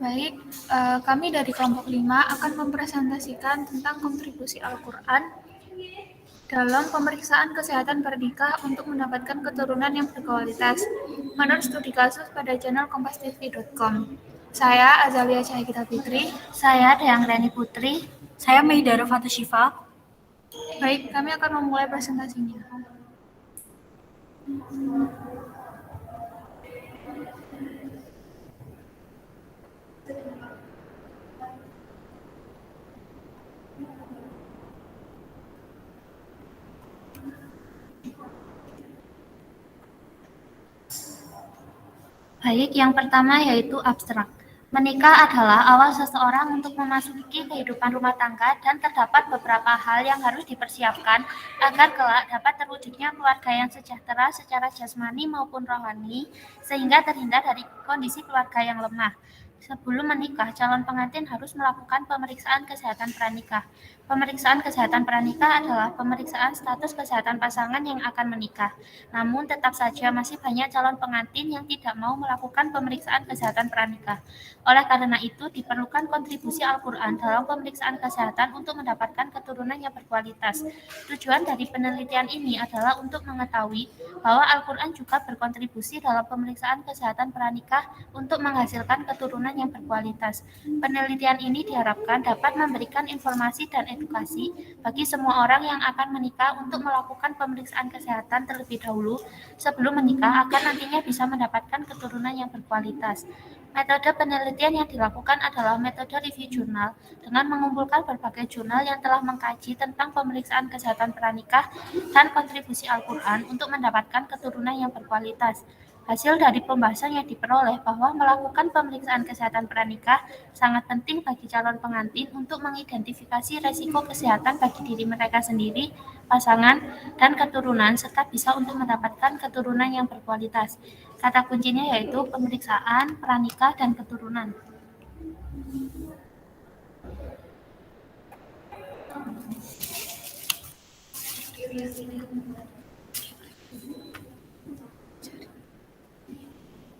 Baik, kami dari kelompok 5 akan mempresentasikan tentang kontribusi Al-Quran dalam pemeriksaan kesehatan pernikah untuk mendapatkan keturunan yang berkualitas menurut studi kasus pada jurnal kompastv.com. Saya Azalia Syahida Fitri. Saya Dayang Rani Putri. Saya Meidara Fatushifa. Baik, kami akan memulai presentasinya. Baik, yang pertama yaitu abstrak. Menikah adalah awal seseorang untuk memasuki kehidupan rumah tangga dan terdapat beberapa hal yang harus dipersiapkan agar kelak dapat terwujudnya keluarga yang sejahtera secara jasmani maupun rohani sehingga terhindar dari kondisi keluarga yang lemah. Sebelum menikah, calon pengantin harus melakukan pemeriksaan kesehatan pranikah. Pemeriksaan kesehatan pranikah adalah pemeriksaan status kesehatan pasangan yang akan menikah. Namun tetap saja masih banyak calon pengantin yang tidak mau melakukan pemeriksaan kesehatan pranikah. Oleh karena itu, diperlukan kontribusi Al-Quran dalam pemeriksaan kesehatan untuk mendapatkan keturunan yang berkualitas. Tujuan dari penelitian ini adalah untuk mengetahui bahwa Al-Quran juga berkontribusi dalam pemeriksaan kesehatan pranikah untuk menghasilkan keturunan yang berkualitas. Penelitian ini diharapkan dapat memberikan informasi dan edukasi bagi semua orang yang akan menikah untuk melakukan pemeriksaan kesehatan terlebih dahulu sebelum menikah agar nantinya bisa mendapatkan keturunan yang berkualitas. Metode penelitian yang dilakukan adalah metode review jurnal dengan mengumpulkan berbagai jurnal yang telah mengkaji tentang pemeriksaan kesehatan pranikah dan kontribusi Al-Quran untuk mendapatkan keturunan yang berkualitas. Hasil dari pembahasan yang diperoleh bahwa melakukan pemeriksaan kesehatan pranikah sangat penting bagi calon pengantin untuk mengidentifikasi resiko kesehatan bagi diri mereka sendiri, pasangan, dan keturunan, serta bisa untuk mendapatkan keturunan yang berkualitas. Kata kuncinya yaitu pemeriksaan, pranikah, dan keturunan.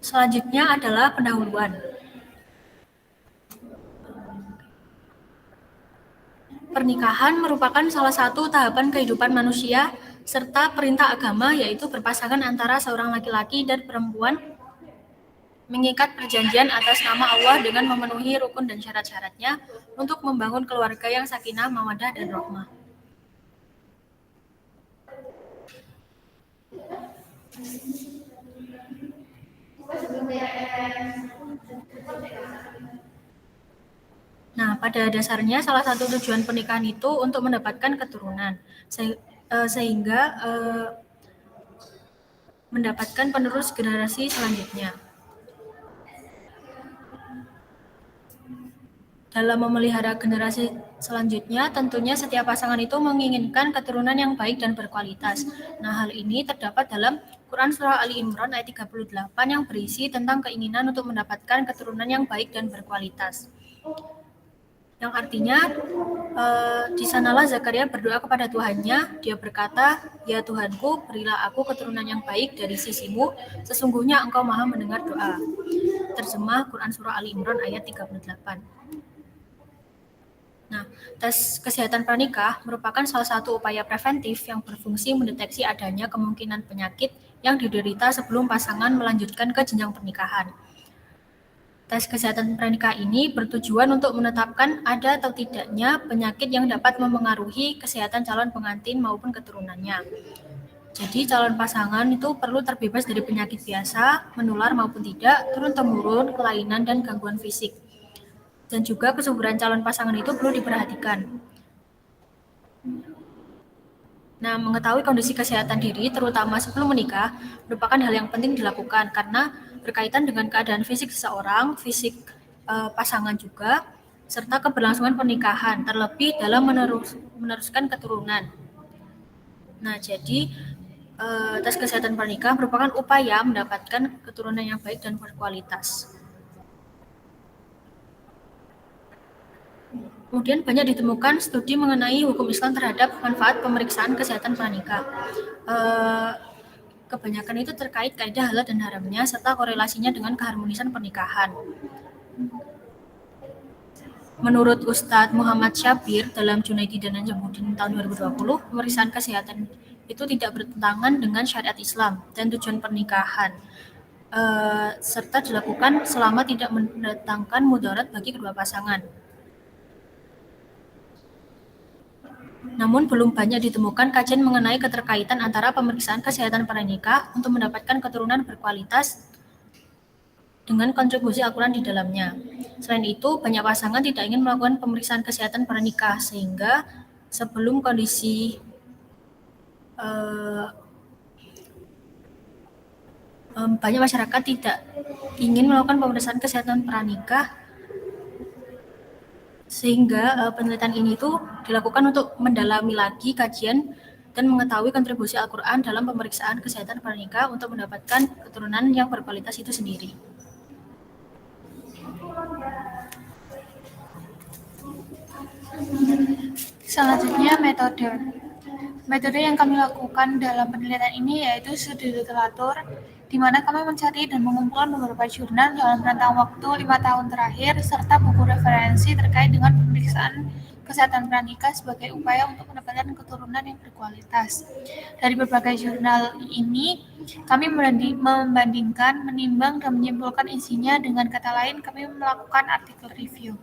Selanjutnya adalah pendahuluan. Pernikahan merupakan salah satu tahapan kehidupan manusia serta perintah agama yaitu berpasangan antara seorang laki-laki dan perempuan mengikat perjanjian atas nama Allah dengan memenuhi rukun dan syarat-syaratnya untuk membangun keluarga yang sakinah, mawaddah, dan rahmah. Nah, pada dasarnya salah satu tujuan pernikahan itu untuk mendapatkan keturunan, sehingga mendapatkan penerus generasi selanjutnya. Dalam memelihara generasi selanjutnya, tentunya setiap pasangan itu menginginkan keturunan yang baik dan berkualitas. Nah, hal ini terdapat dalam Quran Surah Ali Imran ayat 38 yang berisi tentang keinginan untuk mendapatkan keturunan yang baik dan berkualitas. Yang artinya, di sanalah Zakaria berdoa kepada Tuhannya. Dia berkata, "Ya Tuhanku, berilah aku keturunan yang baik dari sisimu, sesungguhnya Engkau Maha mendengar doa." Terjemah Quran Surah Ali Imran ayat 38. Nah, tes kesehatan pranikah merupakan salah satu upaya preventif yang berfungsi mendeteksi adanya kemungkinan penyakit yang diderita sebelum pasangan melanjutkan ke jenjang pernikahan. Tes kesehatan pranikah ini bertujuan untuk menetapkan ada atau tidaknya penyakit yang dapat memengaruhi kesehatan calon pengantin maupun keturunannya. Jadi calon pasangan itu perlu terbebas dari penyakit biasa, menular maupun tidak, turun-temurun, kelainan, dan gangguan fisik. Dan juga kesuburan calon pasangan itu perlu diperhatikan. Nah, mengetahui kondisi kesehatan diri, terutama sebelum menikah, merupakan hal yang penting dilakukan karena berkaitan dengan keadaan fisik seseorang, fisik pasangan juga, serta keberlangsungan pernikahan, terlebih dalam meneruskan keturunan. Nah, jadi tes kesehatan pernikahan merupakan upaya mendapatkan keturunan yang baik dan berkualitas. Kemudian banyak ditemukan studi mengenai hukum Islam terhadap manfaat pemeriksaan kesehatan pranikah. Kebanyakan itu terkait kaidah halal dan haramnya serta korelasinya dengan keharmonisan pernikahan. Menurut Ustadz Muhammad Syabir dalam Junaidi dan Najamuddin tahun 2020, pemeriksaan kesehatan itu tidak bertentangan dengan syariat Islam dan tujuan pernikahan, serta dilakukan selama tidak mendatangkan mudarat bagi kedua pasangan. Namun belum banyak ditemukan kajian mengenai keterkaitan antara pemeriksaan kesehatan pranikah untuk mendapatkan keturunan berkualitas dengan kontribusi Al-Quran di dalamnya. Selain itu, banyak pasangan tidak ingin melakukan pemeriksaan kesehatan pranikah, sehingga sebelum kondisi banyak masyarakat tidak ingin melakukan pemeriksaan kesehatan pranikah, sehingga penelitian ini tuh dilakukan untuk mendalami lagi kajian dan mengetahui kontribusi Al-Quran dalam pemeriksaan kesehatan pranikah untuk mendapatkan keturunan yang berkualitas itu sendiri. Selanjutnya metode. Metode yang kami lakukan dalam penelitian ini yaitu studi literatur, di mana kami mencari dan mengumpulkan beberapa jurnal dalam rentang waktu 5 tahun terakhir, serta buku referensi terkait dengan pemeriksaan kesehatan pranikah sebagai upaya untuk mendapatkan keturunan yang berkualitas. Dari berbagai jurnal ini, kami membandingkan, menimbang, dan menyimpulkan isinya. Dengan kata lain, kami melakukan artikel review.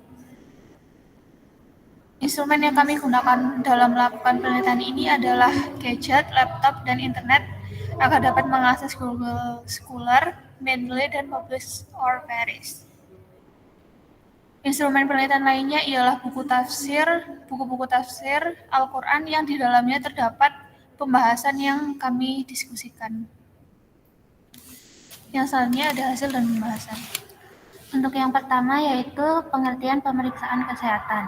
Instrumen yang kami gunakan dalam melakukan penelitian ini adalah gadget, laptop, dan internet agar dapat mengakses Google Scholar, Mendeley, dan Publish or Perish. Instrumen penelitian lainnya ialah buku-buku tafsir Al-Quran yang di dalamnya terdapat pembahasan yang kami diskusikan. Yang selanjutnya ada hasil dan pembahasan. Untuk yang pertama yaitu pengertian pemeriksaan kesehatan.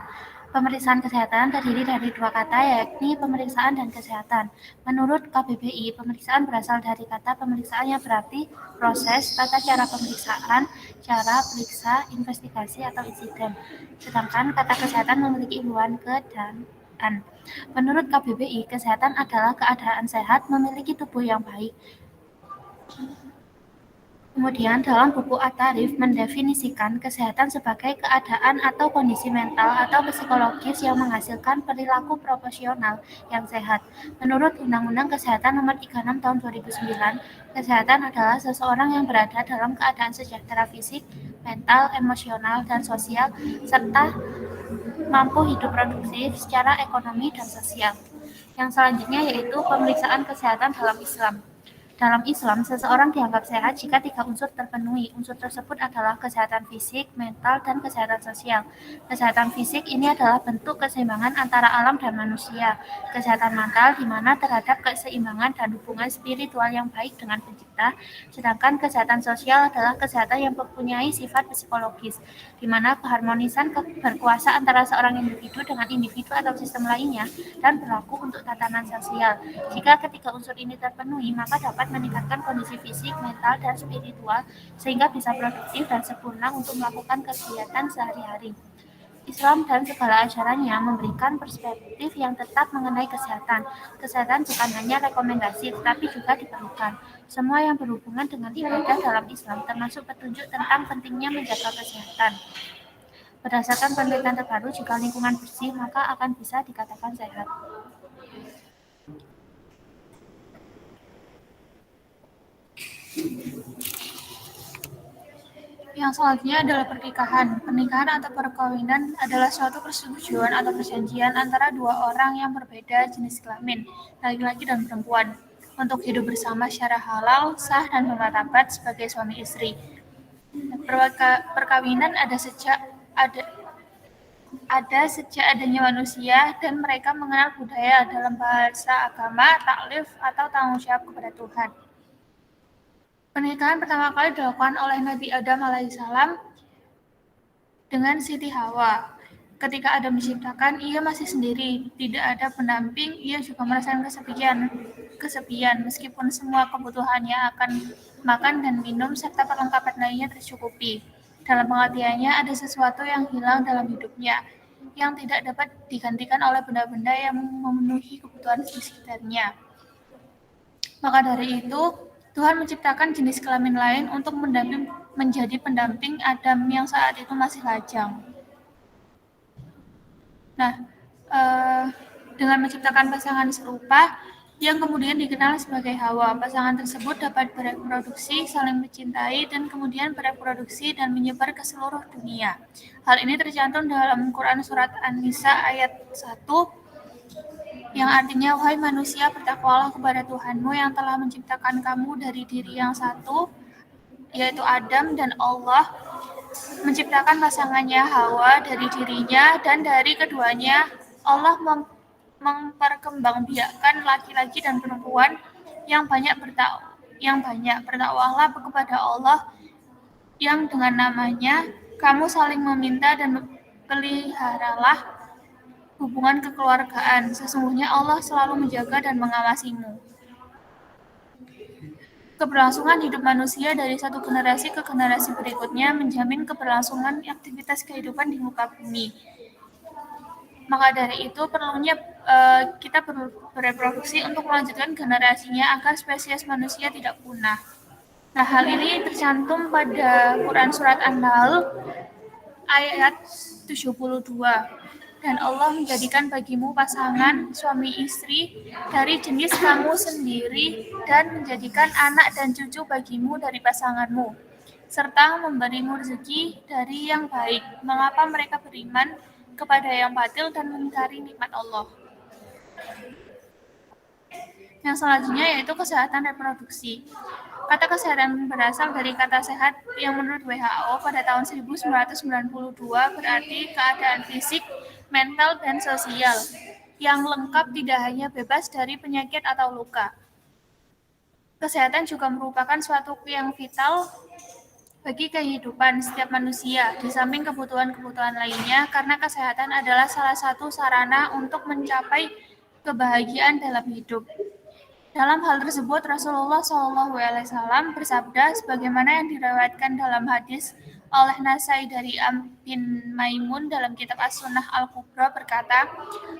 Pemeriksaan kesehatan terdiri dari dua kata, yakni pemeriksaan dan kesehatan. Menurut KBBI, pemeriksaan berasal dari kata pemeriksaan yang berarti proses, tata cara pemeriksaan, cara periksa, investigasi, atau insiden. Sedangkan kata kesehatan memiliki imbuhan ke dan an. Menurut KBBI, kesehatan adalah keadaan sehat, memiliki tubuh yang baik. Kemudian dalam buku At-Tarif mendefinisikan kesehatan sebagai keadaan atau kondisi mental atau psikologis yang menghasilkan perilaku proporsional yang sehat. Menurut Undang-Undang Kesehatan Nomor 36 Tahun 2009, kesehatan adalah seseorang yang berada dalam keadaan sejahtera fisik, mental, emosional, dan sosial, serta mampu hidup produktif secara ekonomi dan sosial. Yang selanjutnya yaitu pemeriksaan kesehatan dalam Islam. Dalam Islam, seseorang dianggap sehat jika 3 unsur terpenuhi. Unsur tersebut adalah kesehatan fisik, mental, dan kesehatan sosial. Kesehatan fisik ini adalah bentuk keseimbangan antara alam dan manusia. Kesehatan mental di mana terhadap keseimbangan dan hubungan spiritual yang baik dengan pencipta. Sedangkan kesehatan sosial adalah kesehatan yang mempunyai sifat psikologis, di mana keharmonisan berkuasa antara seorang individu dengan individu atau sistem lainnya dan berlaku untuk tatanan sosial. Jika ketiga unsur ini terpenuhi, maka dapat meningkatkan kondisi fisik, mental, dan spiritual sehingga bisa produktif dan sempurna untuk melakukan kegiatan sehari-hari. Islam dan segala ajarannya memberikan perspektif yang tetap mengenai kesehatan. Kesehatan bukan hanya rekomendasi, tetapi juga diperlukan. Semua yang berhubungan dengan ibadah dalam Islam termasuk petunjuk tentang pentingnya menjaga kesehatan. Berdasarkan penelitian terbaru, jika lingkungan bersih, maka akan bisa dikatakan sehat. Yang selanjutnya adalah pernikahan. Pernikahan atau perkawinan adalah suatu persetujuan atau perjanjian antara dua orang yang berbeda jenis kelamin, laki-laki dan perempuan, untuk hidup bersama secara halal, sah, dan bermartabat sebagai suami istri. Perkawinan ada sejak adanya manusia, dan mereka mengenal budaya dalam bahasa agama, taklif, atau tanggung jawab kepada Tuhan. Pernikahan pertama kali dilakukan oleh Nabi Adam alaihissalam dengan Siti Hawa. Ketika Adam diciptakan, ia masih sendiri, tidak ada pendamping, ia juga merasakan kesepian, meskipun semua kebutuhannya akan makan dan minum serta perlengkapan lainnya tercukupi. Dalam pengertiannya, ada sesuatu yang hilang dalam hidupnya, yang tidak dapat digantikan oleh benda-benda yang memenuhi kebutuhan di sekitarnya. Maka dari itu, Tuhan menciptakan jenis kelamin lain untuk menjadi pendamping Adam yang saat itu masih lajang. Nah, dengan menciptakan pasangan serupa yang kemudian dikenal sebagai Hawa, pasangan tersebut dapat bereproduksi, saling mencintai, dan kemudian bereproduksi dan menyebar ke seluruh dunia. Hal ini tercantum dalam Quran Surat An-Nisa ayat 1, yang artinya, wahai manusia, bertakwalah kepada Tuhanmu yang telah menciptakan kamu dari diri yang satu, yaitu Adam, dan Allah menciptakan pasangannya Hawa dari dirinya, dan dari keduanya Allah memperkembangbiakkan laki-laki dan perempuan yang banyak. Bertakwalah kepada Allah yang dengan namanya kamu saling meminta dan peliharalah hubungan kekeluargaan. Sesungguhnya Allah selalu menjaga dan mengawasimu. Keberlangsungan hidup manusia dari satu generasi ke generasi berikutnya menjamin keberlangsungan aktivitas kehidupan di muka bumi. Maka dari itu perlunya kita bereproduksi untuk melanjutkan generasinya agar spesies manusia tidak punah. Nah, hal ini tercantum pada Quran Surat An-Nahl ayat 72. Dan Allah menjadikan bagimu pasangan suami istri dari jenis kamu sendiri dan menjadikan anak dan cucu bagimu dari pasanganmu, serta memberimu rezeki dari yang baik. Mengapa mereka beriman kepada yang batil dan mengingkari nikmat Allah? Yang selanjutnya yaitu kesehatan reproduksi. Kata kesehatan berasal dari kata sehat yang menurut WHO pada tahun 1992 berarti keadaan fisik, mental, dan sosial yang lengkap, tidak hanya bebas dari penyakit atau luka. Kesehatan juga merupakan suatu yang vital bagi kehidupan setiap manusia, di samping kebutuhan-kebutuhan lainnya, karena kesehatan adalah salah satu sarana untuk mencapai kebahagiaan dalam hidup. Dalam hal tersebut, Rasulullah SAW bersabda, sebagaimana yang diriwayatkan dalam hadis oleh Nasai dari bin Maimun dalam kitab As-Sunnah Al-Kubra berkata,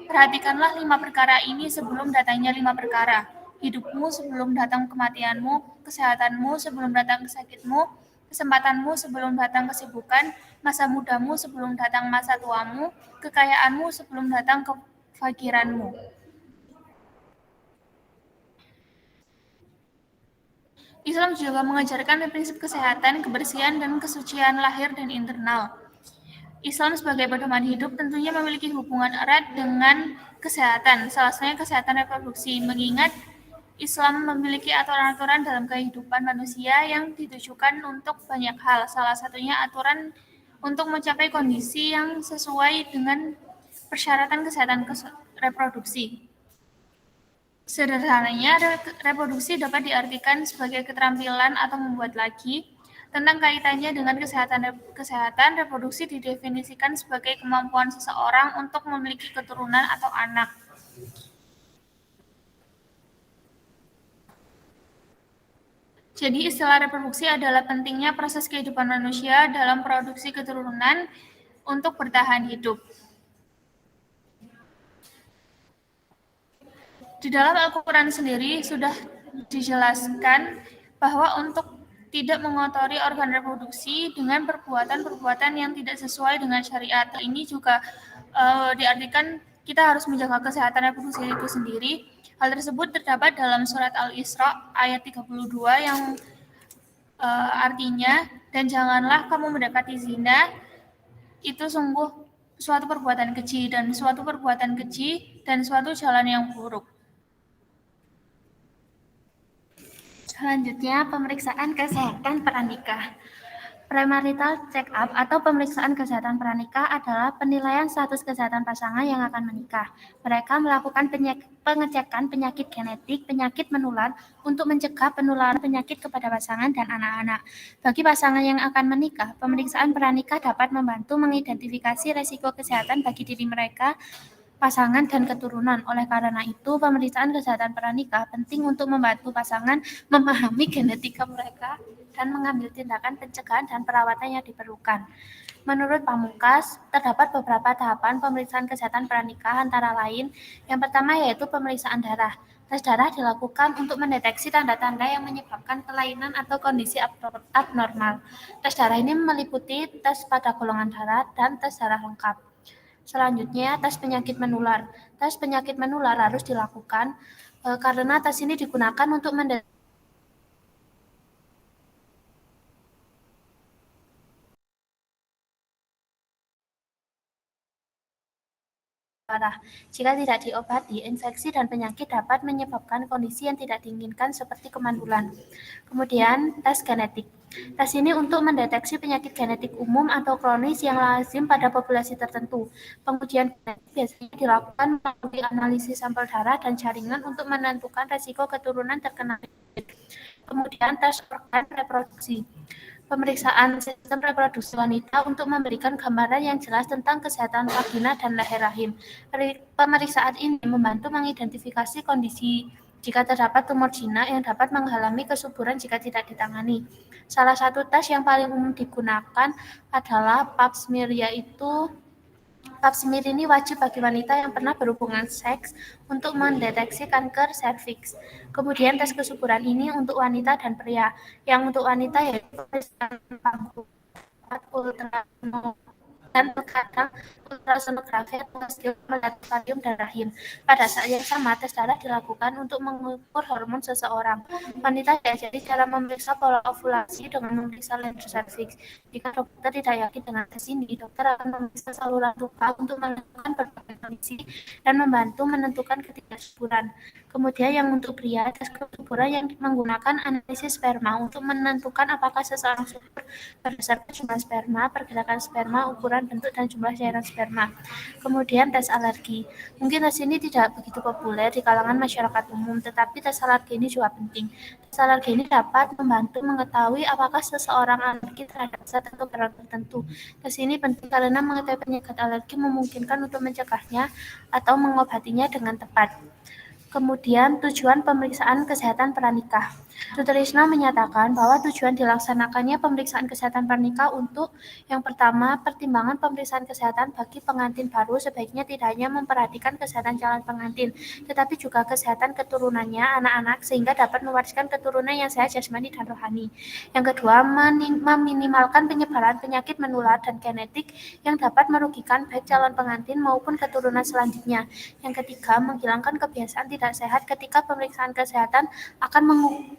perhatikanlah 5 perkara ini sebelum datangnya 5 perkara. Hidupmu sebelum datang kematianmu, kesehatanmu sebelum datang kesakitmu, kesempatanmu sebelum datang kesibukan, masa mudamu sebelum datang masa tuamu, kekayaanmu sebelum datang kefakiranmu. Islam juga mengajarkan prinsip kesehatan, kebersihan, dan kesucian lahir dan internal. Islam sebagai pedoman hidup tentunya memiliki hubungan erat dengan kesehatan, salah satunya kesehatan reproduksi, mengingat Islam memiliki aturan-aturan dalam kehidupan manusia yang ditujukan untuk banyak hal, salah satunya aturan untuk mencapai kondisi yang sesuai dengan persyaratan kesehatan reproduksi. Sederhananya, reproduksi dapat diartikan sebagai keterampilan atau membuat lagi. Tentang kaitannya dengan kesehatan, reproduksi didefinisikan sebagai kemampuan seseorang untuk memiliki keturunan atau anak. Jadi, istilah reproduksi adalah pentingnya proses kehidupan manusia dalam produksi keturunan untuk bertahan hidup. Di dalam Al-Quran sendiri sudah dijelaskan bahwa untuk tidak mengotori organ reproduksi dengan perbuatan-perbuatan yang tidak sesuai dengan syariat. Ini juga diartikan kita harus menjaga kesehatan reproduksi itu sendiri. Hal tersebut terdapat dalam surat Al-Isra ayat 32 yang artinya, dan janganlah kamu mendekati zina, itu sungguh suatu perbuatan keji dan suatu jalan yang buruk. Selanjutnya, pemeriksaan kesehatan pranikah. Premarital check-up atau pemeriksaan kesehatan pranikah adalah penilaian status kesehatan pasangan yang akan menikah. Mereka melakukan pengecekan penyakit genetik, penyakit menular untuk mencegah penularan penyakit kepada pasangan dan anak-anak. Bagi pasangan yang akan menikah, pemeriksaan pranikah dapat membantu mengidentifikasi risiko kesehatan bagi diri mereka, pasangan, dan keturunan. Oleh karena itu, pemeriksaan kesehatan pranikah penting untuk membantu pasangan memahami genetika mereka dan mengambil tindakan pencegahan dan perawatan yang diperlukan. Menurut Pamungkas, terdapat beberapa tahapan pemeriksaan kesehatan pranikah, antara lain, yang pertama yaitu pemeriksaan darah. Tes darah dilakukan untuk mendeteksi tanda-tanda yang menyebabkan kelainan atau kondisi abnormal. Tes darah ini meliputi tes pada golongan darah dan tes darah lengkap. Selanjutnya, tes penyakit menular. Tes penyakit menular harus dilakukan karena tes ini digunakan untuk mendeteksi parah. Jika tidak diobati, infeksi dan penyakit dapat menyebabkan kondisi yang tidak diinginkan seperti kemandulan. Kemudian, tes genetik. Tes ini untuk mendeteksi penyakit genetik umum atau kronis yang lazim pada populasi tertentu. Pengujian genetik biasanya dilakukan melalui analisis sampel darah dan jaringan untuk menentukan resiko keturunan terkena penyakit. Kemudian, tes organ reproduksi. Pemeriksaan sistem reproduksi wanita untuk memberikan gambaran yang jelas tentang kesehatan vagina dan leher rahim. Pemeriksaan ini membantu mengidentifikasi kondisi jika terdapat tumor jinak yang dapat menghalangi kesuburan jika tidak ditangani. Salah satu tes yang paling umum digunakan adalah pap smear, yaitu pap smear ini wajib bagi wanita yang pernah berhubungan seks untuk mendeteksi kanker serviks. Kemudian tes kesuburan ini untuk wanita dan pria. Yang untuk wanita yaitu pemeriksaan panggung, ultrasound, dan terkadang ultrasonografi atau hasil laboratorium dan rahim. Pada saat yang sama, tes darah dilakukan untuk mengukur hormon seseorang. Wanita diajari cara memeriksa pola ovulasi dengan memeriksa lendir serviks. Jika dokter tidak yakin dengan tes ini, dokter akan memeriksa saluran tuka untuk menentukan berbagai kondisi dan membantu menentukan ketidaksuburan. Kemudian yang untuk pria, tes kesuburan yang menggunakan analisis sperma untuk menentukan apakah seseorang subur berdasarkan jumlah sperma, pergerakan sperma, ukuran, bentuk, dan jumlah cairan sperma. Kemudian tes alergi. Mungkin tes ini tidak begitu populer di kalangan masyarakat umum, tetapi tes alergi ini juga penting. Tes alergi ini dapat membantu mengetahui apakah seseorang alergi terhadap zat atau barang tertentu. Tes ini penting karena mengetahui penyakit alergi memungkinkan untuk mencegahnya atau mengobatinya dengan tepat. Kemudian tujuan pemeriksaan kesehatan pranikah. Sutrisno menyatakan bahwa tujuan dilaksanakannya pemeriksaan kesehatan pranikah untuk yang pertama, pertimbangan pemeriksaan kesehatan bagi pengantin baru sebaiknya tidak hanya memperhatikan kesehatan calon pengantin, tetapi juga kesehatan keturunannya, anak-anak, sehingga dapat mewariskan keturunan yang sehat jasmani dan rohani. Yang kedua, meminimalkan penyebaran penyakit menular dan genetik yang dapat merugikan baik calon pengantin maupun keturunan selanjutnya. Yang ketiga, menghilangkan kebiasaan tidak sehat ketika pemeriksaan kesehatan akan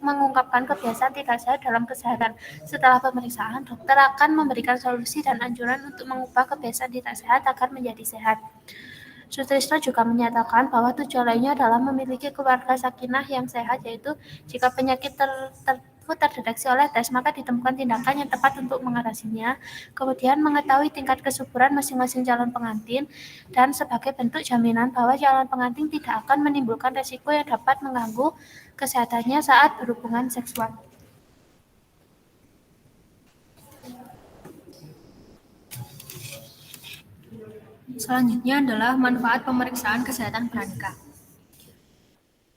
mengungkapkan kebiasaan tidak sehat dalam kesehatan. Setelah pemeriksaan, dokter akan memberikan solusi dan anjuran untuk mengubah kebiasaan tidak sehat agar menjadi sehat. Sutrisno juga menyatakan bahwa tujuan lainnya adalah memiliki keluarga sakinah yang sehat, yaitu jika penyakit tersebut terdeteksi oleh tes, maka ditemukan tindakan yang tepat untuk mengatasinya. Kemudian mengetahui tingkat kesuburan masing-masing calon pengantin, dan sebagai bentuk jaminan bahwa calon pengantin tidak akan menimbulkan resiko yang dapat mengganggu kesehatannya saat berhubungan seksual. Selanjutnya adalah manfaat pemeriksaan kesehatan pranikah.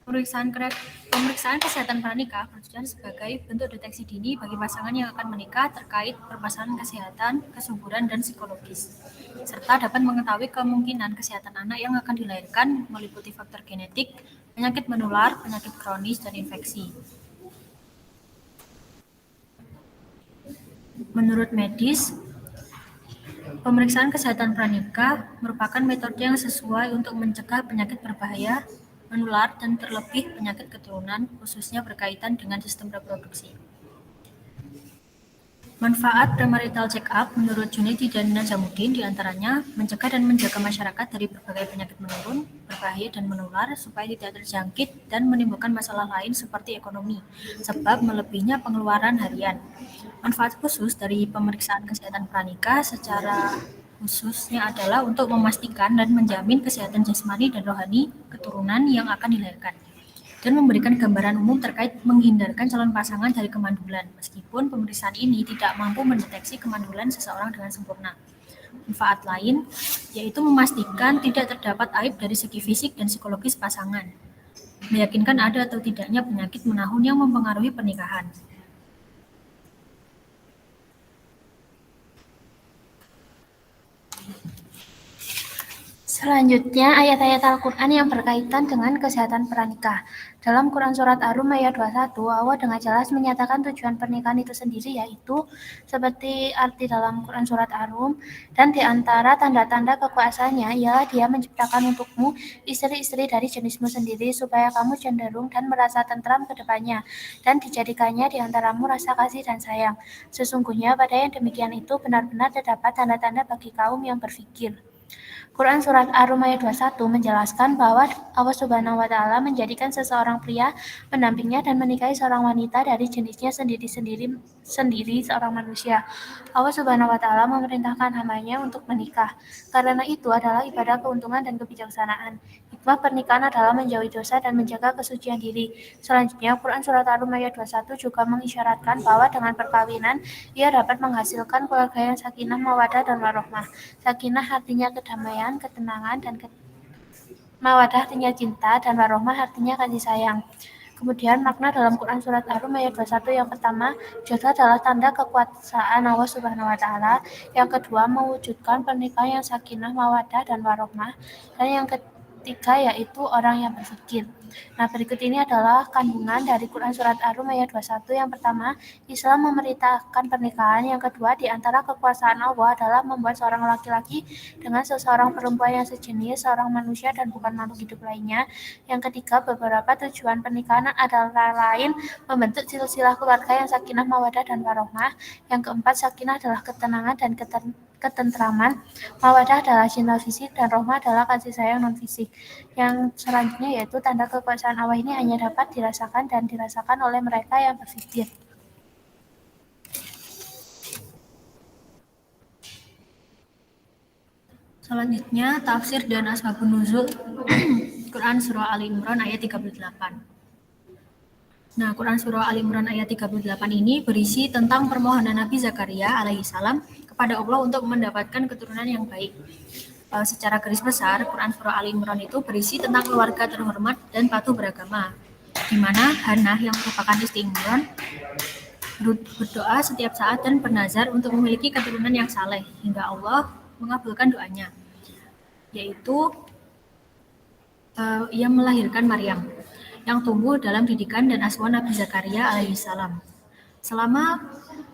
Pemeriksaan kesehatan pranikah bertujuan sebagai bentuk deteksi dini bagi pasangan yang akan menikah terkait permasalahan kesehatan, kesuburan, dan psikologis, serta dapat mengetahui kemungkinan kesehatan anak yang akan dilahirkan meliputi faktor genetik, penyakit menular, penyakit kronis, dan infeksi. Menurut medis, pemeriksaan kesehatan pranikah merupakan metode yang sesuai untuk mencegah penyakit berbahaya, menular, dan terlebih penyakit keturunan, khususnya berkaitan dengan sistem reproduksi. Manfaat premarital check-up menurut Junaidi dan Najamuddin diantaranya mencegah dan menjaga masyarakat dari berbagai penyakit menurun, berbahaya, dan menular supaya tidak terjangkit dan menimbulkan masalah lain seperti ekonomi, sebab melebihnya pengeluaran harian. Manfaat khusus dari pemeriksaan kesehatan pranikah secara khususnya adalah untuk memastikan dan menjamin kesehatan jasmani dan rohani keturunan yang akan dilahirkan, dan memberikan gambaran umum terkait menghindarkan calon pasangan dari kemandulan, meskipun pemeriksaan ini tidak mampu mendeteksi kemandulan seseorang dengan sempurna. Manfaat lain yaitu memastikan tidak terdapat aib dari segi fisik dan psikologis pasangan, meyakinkan ada atau tidaknya penyakit menahun yang mempengaruhi pernikahan. Selanjutnya, ayat-ayat Al-Quran yang berkaitan dengan kesehatan pranikah. Dalam Quran Surat Ar-Rum ayat 21, Allah dengan jelas menyatakan tujuan pernikahan itu sendiri, yaitu seperti arti dalam Quran Surat Ar-Rum, dan di antara tanda-tanda kekuasaannya ialah Dia menciptakan untukmu istri-istri dari jenismu sendiri, supaya kamu cenderung dan merasa tentram ke depannya, dan dijadikannya di antaramu rasa kasih dan sayang. Sesungguhnya pada yang demikian itu benar-benar terdapat tanda-tanda bagi kaum yang berfikir. Quran Surat Ar-Rum ayat 21 menjelaskan bahwa Allah Subhanahu wa Ta'ala menjadikan seseorang pria pendampingnya dan menikahi seorang wanita dari jenisnya sendiri seorang manusia. Allah Subhanahu wa Ta'ala memerintahkan hambanya untuk menikah. Karena itu adalah ibadah keuntungan dan kebijaksanaan. Hikmah pernikahan adalah menjauhi dosa dan menjaga kesucian diri. Selanjutnya, Quran Surat Ar-Rum ayat 21 juga mengisyaratkan bahwa dengan perkawinan, ia dapat menghasilkan keluarga yang sakinah, mawaddah, dan warohmah. Sakinah artinya kedamaian, ketenangan, dan mawaddah artinya cinta, dan warohmah artinya kasih sayang. Kemudian makna dalam Quran Surat Ar-Rum ayat 21 yang pertama, jodoh adalah tanda kekuasaan Allah Subhanahu wa Ta'ala. Yang kedua, mewujudkan pernikahan yang sakinah, mawaddah, dan warohmah. Dan yang ketiga yaitu orang yang berfikir. Nah, berikut ini adalah kandungan dari Quran Surat Ar-Rum ayat 21. Yang pertama, Islam memerintahkan pernikahan. Yang kedua, di antara kekuasaan Allah adalah membuat seorang laki-laki dengan seseorang perempuan yang sejenis, seorang manusia dan bukan makhluk hidup lainnya. Yang ketiga, beberapa tujuan pernikahan adalah lain membentuk silsilah keluarga yang sakinah, mawaddah, dan warohmah. Yang keempat, sakinah adalah ketenangan dan ketentraman, mawaddah adalah cinta fisik, dan rohmah adalah kasih sayang non-fisik. Yang selanjutnya yaitu tanda kekuasaan Allah ini hanya dapat dirasakan dan dirasakan oleh mereka yang berfikir. Selanjutnya, tafsir dan asbabun nuzul Quran Surah Ali Imran ayat 38. Nah, Quran Surah Ali Imran ayat 38 ini berisi tentang permohonan Nabi Zakaria alaihissalam kepada Allah untuk mendapatkan keturunan yang baik. Secara garis besar, Quran Surah Ali Imran itu berisi tentang keluarga terhormat dan patuh beragama, di mana Hannah yang merupakan istri Imran berdoa setiap saat dan bernazar untuk memiliki keturunan yang saleh, hingga Allah mengabulkan doanya, yaitu ia melahirkan Maryam, yang tumbuh dalam didikan dan asuhan Nabi Zakaria alaihissalam. Selama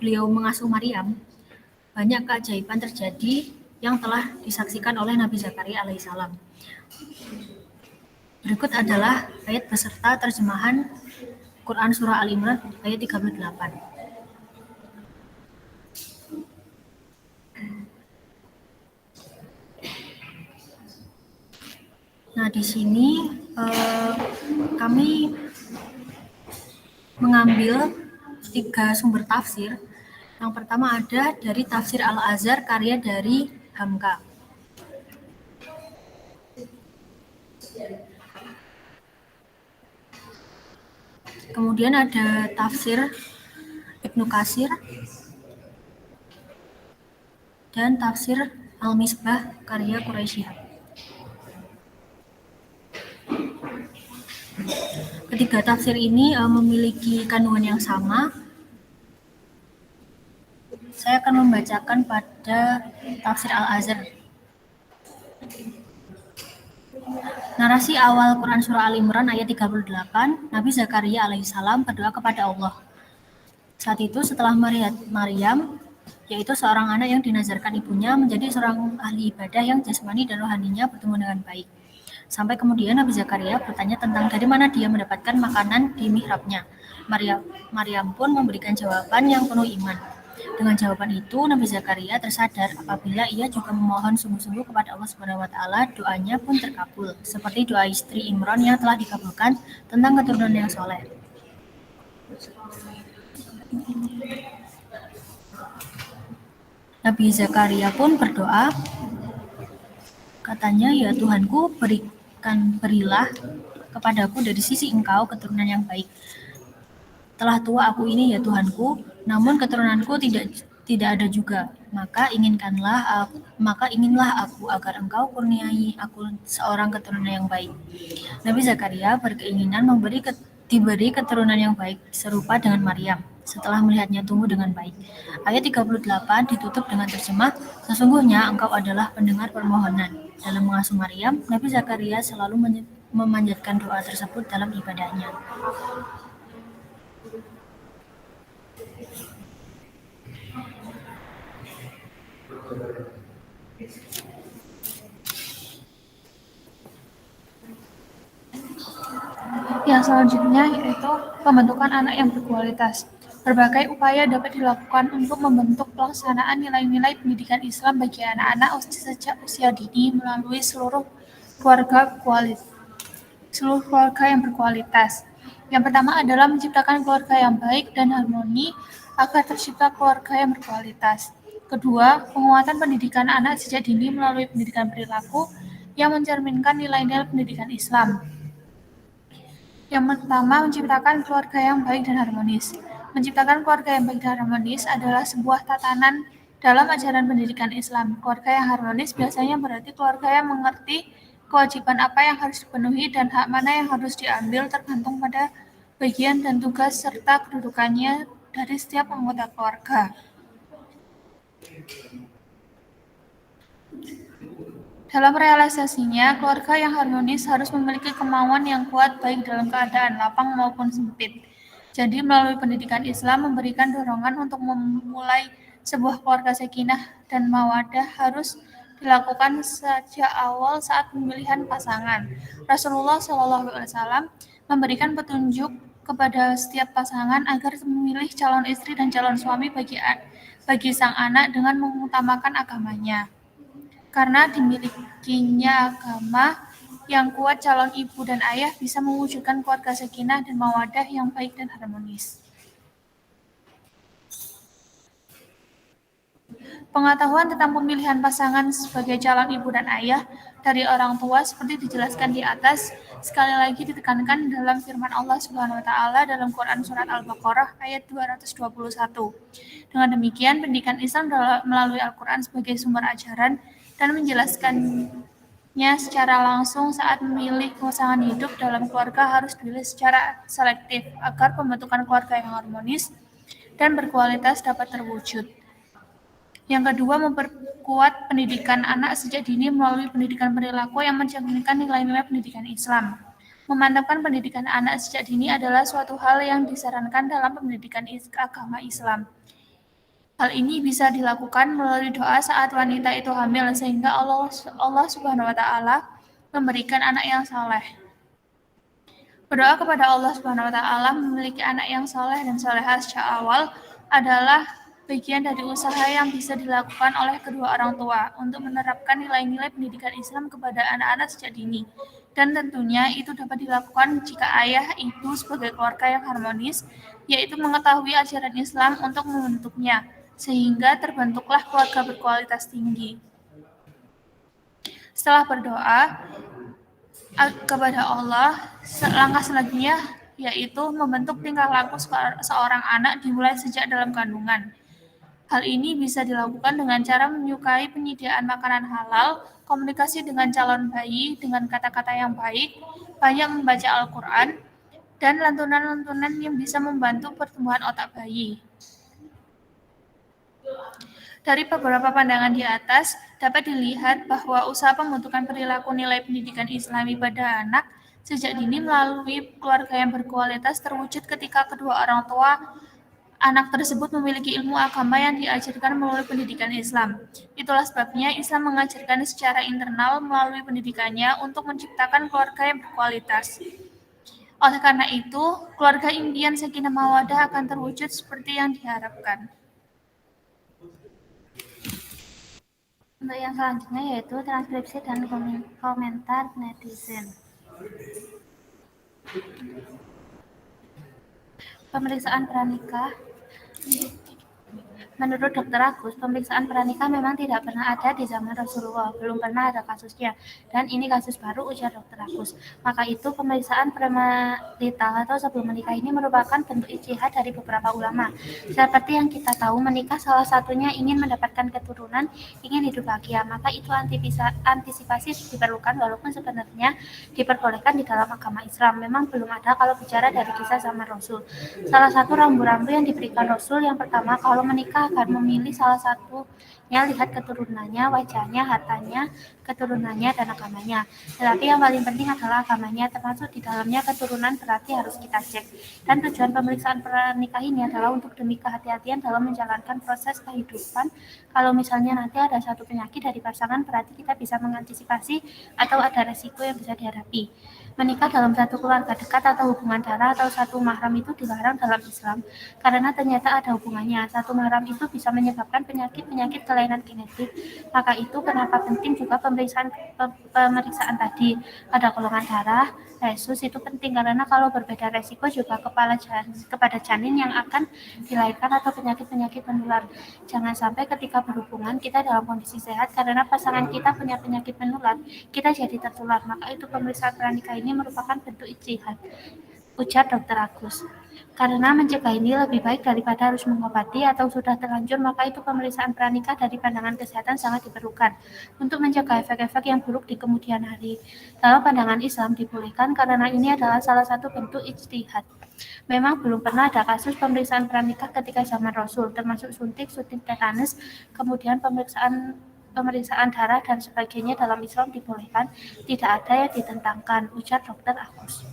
beliau mengasuh Maryam, banyak keajaiban terjadi yang telah disaksikan oleh Nabi Zakaria alaihissalam. Berikut adalah ayat beserta terjemahan Quran Surah Al Imran ayat 38. Nah, di sini kami mengambil 3 sumber tafsir. Yang pertama ada dari Tafsir Al-Azhar karya dari Hamka. Kemudian ada Tafsir Ibnu Katsir dan Tafsir Al-Misbah karya Quraisyih. Ketiga tafsir ini memiliki kandungan yang sama. Saya akan membacakan pada Tafsir Al-Azhar. Narasi awal Quran Surah Al Imran ayat 38, Nabi Zakaria alaihissalam berdoa kepada Allah. Saat itu setelah Maryam, yaitu seorang anak yang dinazarkan ibunya, menjadi seorang ahli ibadah yang jasmani dan rohaninya bertemu dengan baik. Sampai kemudian Nabi Zakaria bertanya tentang dari mana dia mendapatkan makanan di mihrabnya. Maryam pun memberikan jawaban yang penuh iman. Dengan jawaban itu, Nabi Zakaria tersadar apabila ia juga memohon sungguh-sungguh kepada Allah Subhanahu wa Ta'ala, doanya pun terkabul, seperti doa istri Imran yang telah dikabulkan tentang keturunan yang soleh. Nabi Zakaria pun berdoa, katanya, ya Tuhanku, berilah kepadaku dari sisi Engkau keturunan yang baik. Telah tua aku ini ya Tuhanku, namun keturunanku tidak ada juga. Maka inginlah aku agar Engkau kurniai aku seorang keturunan yang baik. Nabi Zakaria berkeinginan diberi keturunan yang baik serupa dengan Maryam. setelah melihatnya tumbuh dengan baik. Ayat 38 ditutup dengan terjemah, sesungguhnya engkau adalah pendengar permohonan. Dalam mengasuh Maryam, Nabi Zakaria selalu memanjatkan doa tersebut dalam ibadahnya. Yang selanjutnya yaitu pembentukan anak yang berkualitas. Berbagai upaya dapat dilakukan untuk membentuk pelaksanaan nilai-nilai pendidikan Islam bagi anak-anak sejak usia dini melalui seluruh keluarga yang berkualitas. Yang pertama adalah menciptakan keluarga yang baik dan harmoni agar tercipta keluarga yang berkualitas. Kedua, penguatan pendidikan anak sejak dini melalui pendidikan perilaku yang mencerminkan nilai-nilai pendidikan Islam. Yang pertama, menciptakan keluarga yang baik dan harmonis. Menciptakan keluarga yang baik dan harmonis adalah sebuah tatanan dalam ajaran pendidikan Islam. Keluarga yang harmonis biasanya berarti keluarga yang mengerti kewajiban apa yang harus dipenuhi dan hak mana yang harus diambil tergantung pada bagian dan tugas serta kedudukannya dari setiap anggota keluarga. Dalam realisasinya, keluarga yang harmonis harus memiliki kemauan yang kuat baik dalam keadaan lapang maupun sempit. Jadi, melalui pendidikan Islam memberikan dorongan untuk memulai sebuah keluarga sakinah dan mawaddah harus dilakukan sejak awal saat pemilihan pasangan. Rasulullah SAW memberikan petunjuk kepada setiap pasangan agar memilih calon istri dan calon suami bagi sang anak dengan mengutamakan agamanya. Karena dimilikinya agama yang kuat, calon ibu dan ayah bisa mewujudkan keluarga sakinah dan mawaddah yang baik dan harmonis. Pengetahuan tentang pemilihan pasangan sebagai calon ibu dan ayah dari orang tua seperti dijelaskan di atas, sekali lagi ditekankan dalam firman Allah Subhanahu wa taala dalam Quran surat Al-Baqarah ayat 221. Dengan demikian, pendidikan Islam melalui Al-Quran sebagai sumber ajaran dan menjelaskannya secara langsung saat memilih pasangan hidup dalam keluarga harus dipilih secara selektif agar pembentukan keluarga yang harmonis dan berkualitas dapat terwujud. Yang kedua, memperkuat pendidikan anak sejak dini melalui pendidikan perilaku yang mencerminkan nilai-nilai pendidikan Islam. Memantapkan pendidikan anak sejak dini adalah suatu hal yang disarankan dalam pendidikan agama Islam. Hal ini bisa dilakukan melalui doa saat wanita itu hamil sehingga Allah Subhanahu wa taala memberikan anak yang saleh. Berdoa kepada Allah Subhanahu wa taala memiliki anak yang saleh dan salehah sejak awal adalah bagian dari usaha yang bisa dilakukan oleh kedua orang tua untuk menerapkan nilai-nilai pendidikan Islam kepada anak-anak sejak dini. Dan tentunya itu dapat dilakukan jika ayah ibu sebagai keluarga yang harmonis, yaitu mengetahui ajaran Islam untuk membentuknya, sehingga terbentuklah keluarga berkualitas tinggi. Setelah berdoa kepada Allah, langkah selanjutnya yaitu membentuk tingkah laku seorang anak dimulai sejak dalam kandungan. Hal ini bisa dilakukan dengan cara menyukai penyediaan makanan halal, komunikasi dengan calon bayi dengan kata-kata yang baik, banyak membaca Al-Quran, dan lantunan-lantunan yang bisa membantu pertumbuhan otak bayi. Dari beberapa pandangan di atas, dapat dilihat bahwa usaha pembentukan perilaku nilai pendidikan Islami pada anak sejak dini melalui keluarga yang berkualitas terwujud ketika kedua orang tua anak tersebut memiliki ilmu agama yang diajarkan melalui pendidikan Islam. Itulah sebabnya Islam mengajarkan secara internal melalui pendidikannya untuk menciptakan keluarga yang berkualitas. Oleh karena itu, keluarga impian sakinah mawaddah akan terwujud seperti yang diharapkan. Untuk yang selanjutnya yaitu transkripsi dan komentar netizen. Pemeriksaan pranikah. Menurut Dr. Agus, pemeriksaan pranikah memang tidak pernah ada di zaman Rasulullah, belum pernah ada kasusnya. Dan ini kasus baru, ujar Dr. Agus. Maka itu pemeriksaan premarital atau sebelum menikah ini merupakan bentuk ijtihad dari beberapa ulama. Seperti yang kita tahu, menikah salah satunya ingin mendapatkan keturunan, ingin hidup bahagia. Maka itu antisipasi diperlukan walaupun sebenarnya diperbolehkan di dalam agama Islam. Memang belum ada kalau bicara dari kisah zaman Rasul. Salah satu rambu-rambu yang diberikan Rasul yang pertama, kalau menikah akan memilih salah satunya, lihat keturunannya, wajahnya, hartanya, keturunannya, dan agamanya. Tetapi yang paling penting adalah agamanya, termasuk di dalamnya keturunan berarti harus kita cek. Dan tujuan pemeriksaan pernikah ini adalah untuk demi kehati-hatian dalam menjalankan proses kehidupan. Kalau misalnya nanti ada satu penyakit dari pasangan, berarti kita bisa mengantisipasi atau ada resiko yang bisa dihadapi. Menikah dalam satu keluarga dekat atau hubungan darah atau satu mahram itu dilarang dalam Islam karena ternyata ada hubungannya. Satu mahram itu bisa menyebabkan penyakit-penyakit kelainan genetik. Maka itu kenapa penting juga pemeriksaan tadi. Ada golongan darah, resus itu penting karena kalau berbeda resiko juga kepada janin yang akan dilahirkan atau penyakit-penyakit menular. Jangan sampai ketika berhubungan kita dalam kondisi sehat karena pasangan kita punya penyakit menular, kita jadi tertular. Maka itu pemeriksaan pranikah ini merupakan bentuk ijtihad, ujar Dr. Agus. Karena mencegah ini lebih baik daripada harus mengobati atau sudah terlanjur, maka itu pemeriksaan pranikah dari pandangan kesehatan sangat diperlukan untuk mencegah efek-efek yang buruk di kemudian hari. Dalam pandangan Islam dibolehkan karena ini adalah salah satu bentuk ijtihad. Memang belum pernah ada kasus pemeriksaan pranikah ketika zaman Rasul, termasuk suntik tetanus, kemudian pemeriksaan darah dan sebagainya dalam Islam dibolehkan, tidak ada yang ditentangkan, ujar Dr. Agus.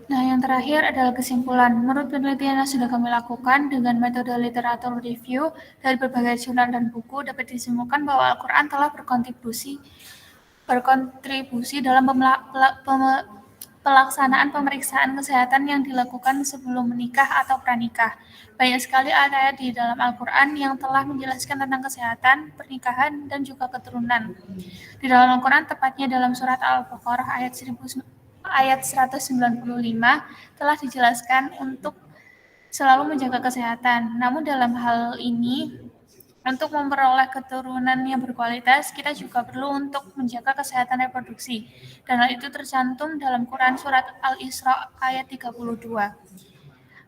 Nah, yang terakhir adalah kesimpulan. Menurut penelitian yang sudah kami lakukan dengan metode literatur review dari berbagai jurnal dan buku, dapat disimpulkan bahwa Al-Quran telah berkontribusi dalam pelaksanaan pemeriksaan kesehatan yang dilakukan sebelum menikah atau pranikah. Banyak sekali ayat di dalam Al-Quran yang telah menjelaskan tentang kesehatan, pernikahan, dan juga keturunan. Di dalam Al-Quran, tepatnya dalam surat Al-Baqarah ayat 195, telah dijelaskan untuk selalu menjaga kesehatan. Namun dalam hal ini, untuk memperoleh keturunan yang berkualitas, kita juga perlu untuk menjaga kesehatan reproduksi. Dan hal itu tercantum dalam Quran Surat Al-Isra ayat 32.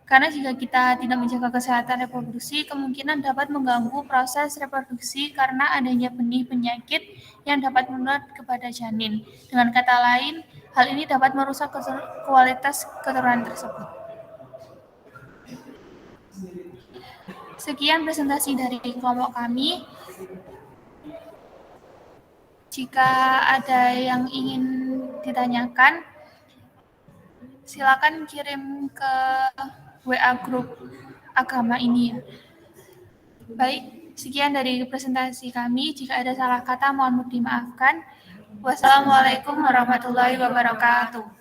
Karena jika kita tidak menjaga kesehatan reproduksi, kemungkinan dapat mengganggu proses reproduksi karena adanya benih penyakit yang dapat menular kepada janin. Dengan kata lain, hal ini dapat merusak kualitas keturunan tersebut. Sekian presentasi dari kelompok kami. Jika ada yang ingin ditanyakan, silakan kirim ke WA grup agama ini. Baik, sekian dari presentasi kami. Jika ada salah kata, mohon dimaafkan. Wassalamualaikum warahmatullahi wabarakatuh.